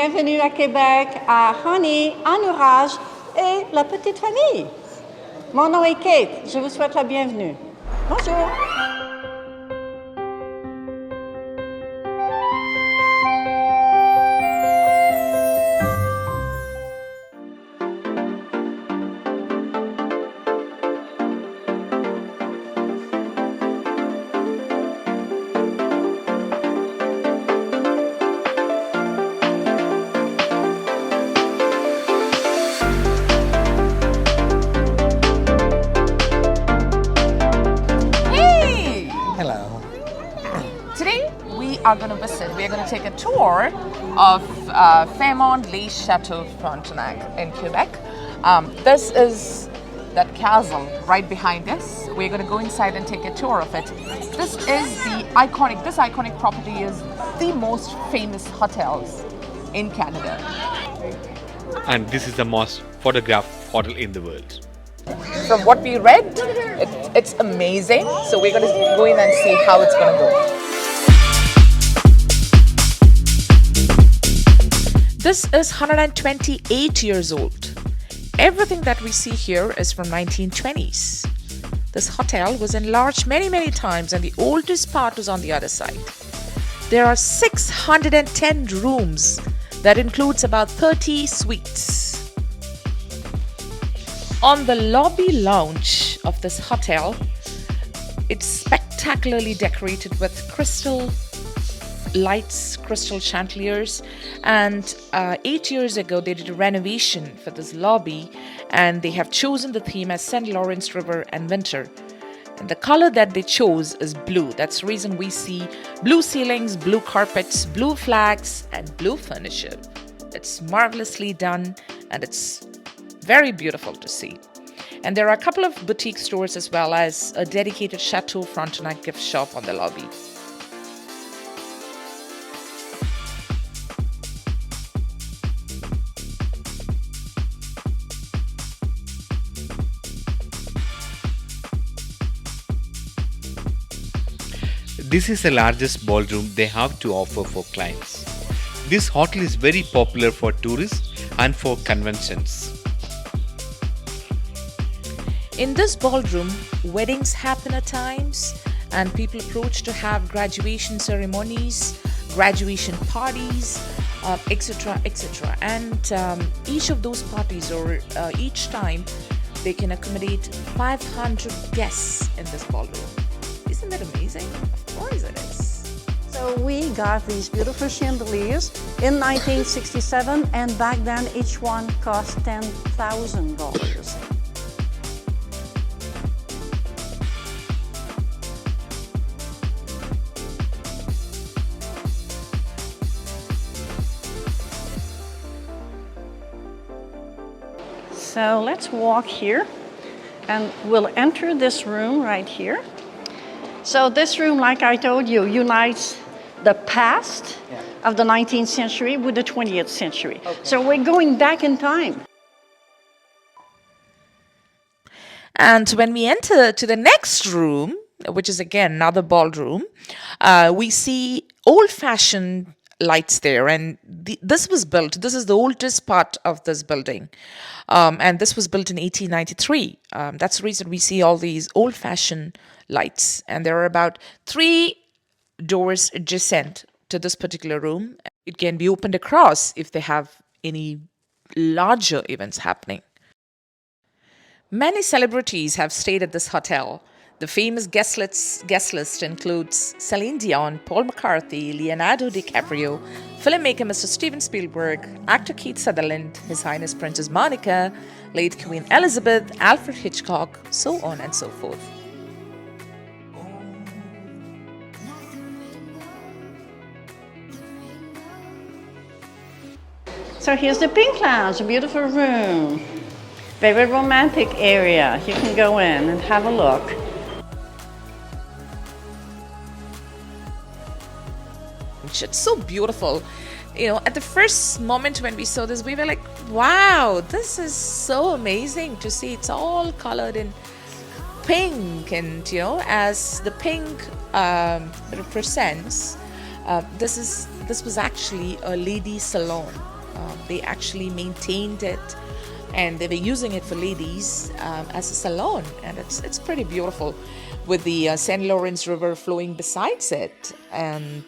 Bienvenue à Québec, à Honey, à Nourage et la petite famille. Mon nom est Kate, je vous souhaite la bienvenue. Bonjour. Are going to visit. We are going to take a tour of Fairmont Le Château Frontenac in Quebec. This is that castle right behind us. We're going to go inside and take a tour of it. This iconic property is the most famous hotels in Canada. And this is the most photographed hotel in the world. From what we read, it's amazing. So we're going to go in and see how it's going to go. This is 128 years old. Everything that we see here is from 1920s. This hotel was enlarged many times and the oldest part was on the other side. There are 610 rooms that includes about 30 suites. On the lobby lounge of this hotel, it's spectacularly decorated with crystal lights, crystal chandeliers, and 8 years ago they did a renovation for this lobby and they have chosen the theme as St. Lawrence River and winter, and the color that they chose is blue. That's the reason we see blue ceilings, blue carpets, blue flags and blue furniture. It's marvelously done and it's very beautiful to see. And there are a couple of boutique stores as well as a dedicated Chateau Frontenac gift shop on the lobby. This is the largest ballroom they have to offer for clients. This hotel is very popular for tourists and for conventions. In this ballroom, weddings happen at times and people approach to have graduation ceremonies, graduation parties, etc. And each of those parties or each time they can accommodate 500 guests in this ballroom. Isn't that amazing? Of course it is. So we got these beautiful chandeliers in 1967 and back then each one cost $10,000. So let's walk here and we'll enter this room right here. So this room, like I told you, unites the past of the 19th century with the 20th century. Okay. So we're going back in time. And when we enter to the next room, which is again another ballroom, we see old-fashioned lights there. And this was built, this is the oldest part of this building. And this was built in 1893. That's the reason we see all these old-fashioned lights. And there are about 3 doors adjacent to this particular room. It can be opened across if they have any larger events happening. Many celebrities have stayed at this hotel. The famous guest list includes Celine Dion, Paul McCartney, Leonardo DiCaprio, filmmaker Mr. Steven Spielberg, actor Keith Sutherland, His Highness Princess Monica, late Queen Elizabeth, Alfred Hitchcock, so on and so forth. So here's the Pink Lounge, a beautiful room. Very romantic area. You can go in and have a look. It's so beautiful. You know, at the first moment when we saw this, we were like, wow, this is so amazing to see. It's all colored in pink, and you know, as the pink represents, this was actually a lady salon. They actually maintained it, and they were using it for ladies as a salon, and it's pretty beautiful, with the St. Lawrence River flowing besides it, and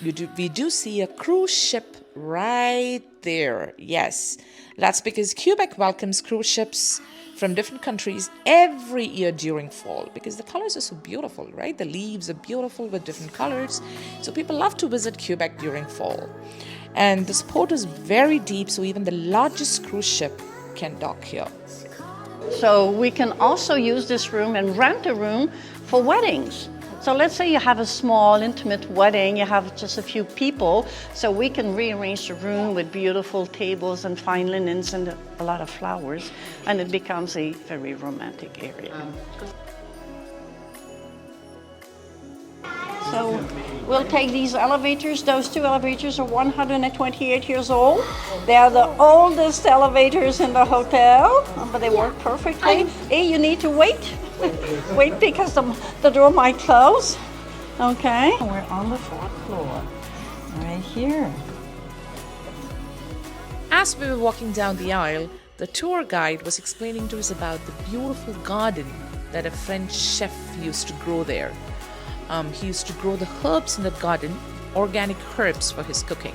we do see a cruise ship right there. Yes, that's because Quebec welcomes cruise ships from different countries every year during fall, because the colors are so beautiful, right? The leaves are beautiful with different colors, so people love to visit Quebec during fall. And this port is very deep, so even the largest cruise ship can dock here. So we can also use this room and rent a room for weddings. So let's say you have a small, intimate wedding, you have just a few people, so we can rearrange the room with beautiful tables and fine linens and a lot of flowers, and it becomes a very romantic area. So we'll take these elevators. Those two elevators are 128 years old. They are the oldest elevators in the hotel, but they work perfectly. Hey, you need to wait. Wait, because the door might close. Okay. We're on the fourth floor, right here. As we were walking down the aisle, the tour guide was explaining to us about the beautiful garden that a French chef used to grow there. He used to grow the herbs in that garden, organic herbs for his cooking.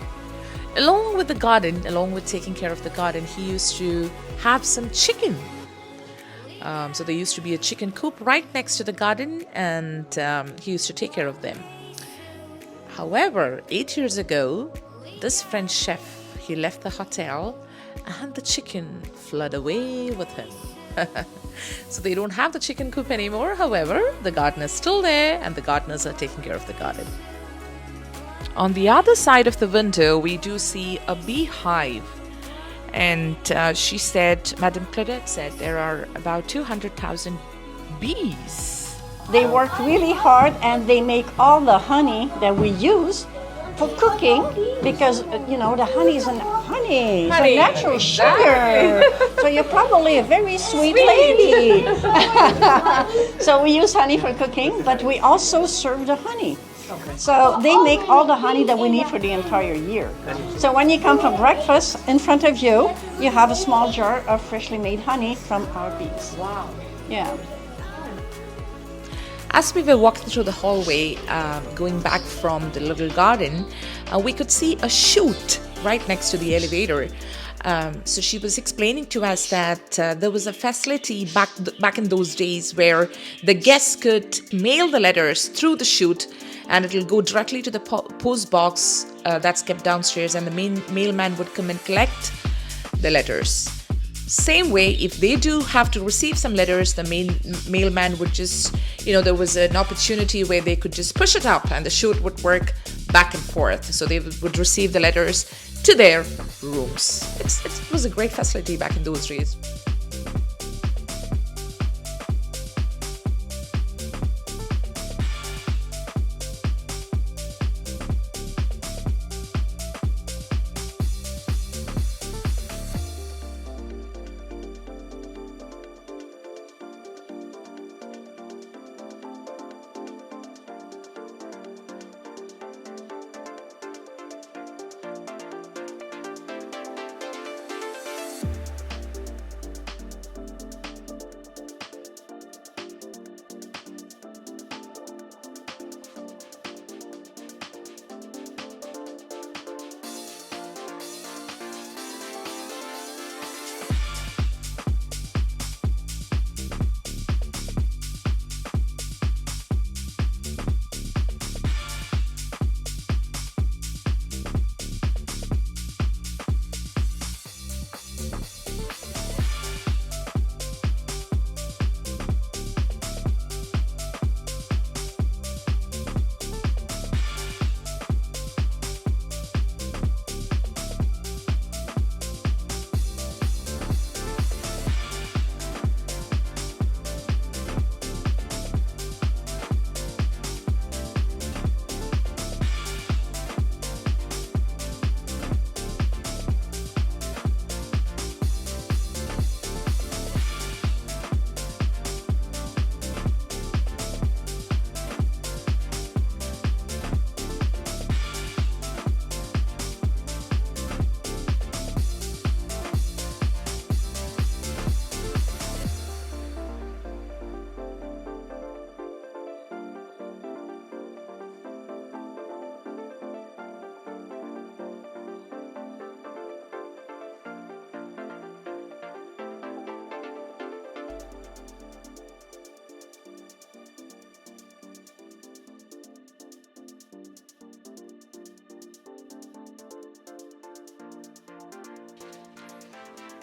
Along with the garden, along with taking care of the garden, he used to have some chicken. So there used to be a chicken coop right next to the garden, and he used to take care of them. However, 8 years ago, this French chef, he left the hotel, and the chicken fled away with him. So they don't have the chicken coop anymore. However, the garden is still there, and the gardeners are taking care of the garden. On the other side of the window, we do see a beehive. And she said, Madame Claudette said, there are about 200,000 bees. They work really hard, and they make all the honey that we use for cooking, because the honey is honey, so natural sugar. So you're probably a very sweet lady. So we use honey for cooking, but we also serve the honey. So they make all the honey that we need for the entire year. So when you come for breakfast, in front of you, you have a small jar of freshly made honey from our bees. Wow. Yeah. As we were walking through the hallway, going back from the little garden, we could see a chute right next to the elevator. So she was explaining to us that there was a facility back in those days where the guests could mail the letters through the chute, and it'll go directly to the post box that's kept downstairs, and the mailman would come and collect the letters. Same way, if they do have to receive some letters, the mailman would just, there was an opportunity where they could just push it up, and the chute would work back and forth. So they would receive the letters to their rooms. It was a great facility back in those days.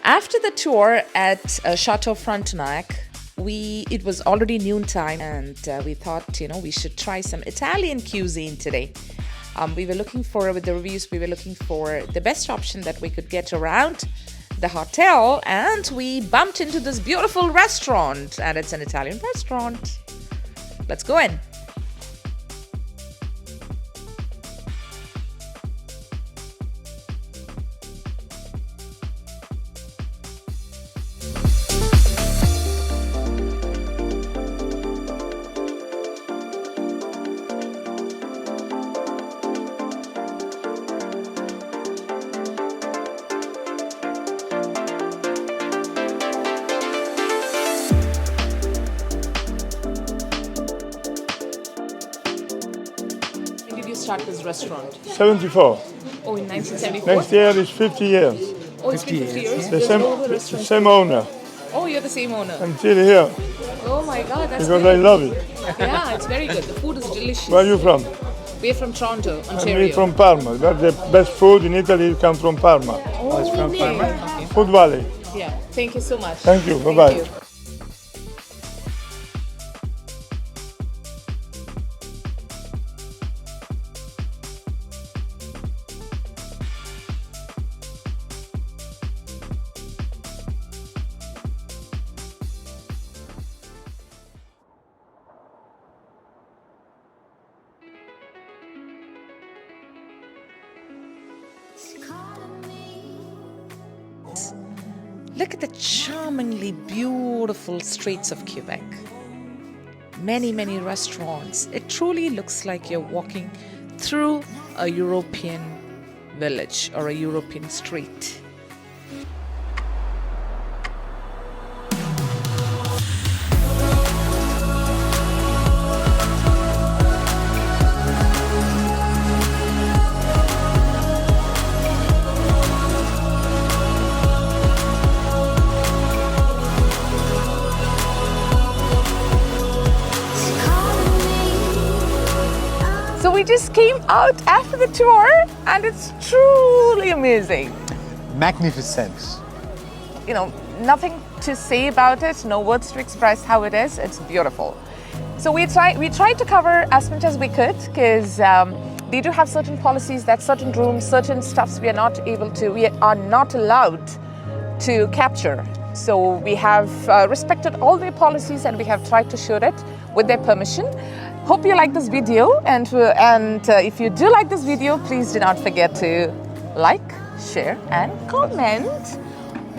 After the tour at Château Frontenac, it was already noontime, and we thought, we should try some Italian cuisine today. We were looking for, with the reviews, we were looking for the best option that we could get around the hotel, and we bumped into this beautiful restaurant, and it's an Italian restaurant. Let's go in. When did you start this restaurant? 74. Oh, in 1974? Next year is 50 years. Oh, it's been 50 years? The same owner. Oh, you're the same owner. I'm still here Oh my God, that's because great. I love it. Yeah, it's very good. The food is delicious. Where are you from? We're from Toronto, I'm Ontario. from Parma. That's the best food in Italy comes from Parma. Oh, it's from Parma? Food Valley. Yeah, thank you so much. Thank you. Bye-bye. you. Look at the charmingly beautiful streets of Quebec. Many, many restaurants. It truly looks like you're walking through a European village or a European street. So we just came out after the tour and it's truly amazing. Magnificent. Nothing to say about it, no words to express how it is. It's beautiful. So we tried to cover as much as we could because they do have certain policies that certain rooms, certain stuffs we are not allowed to capture. So we have respected all their policies and we have tried to shoot it with their permission. Hope you like this video, and if you do like this video, please do not forget to like, share and comment.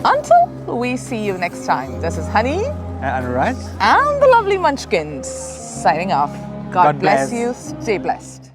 Until we see you next time, this is Honey And right? and the lovely Munchkins signing off. God bless you. Stay blessed.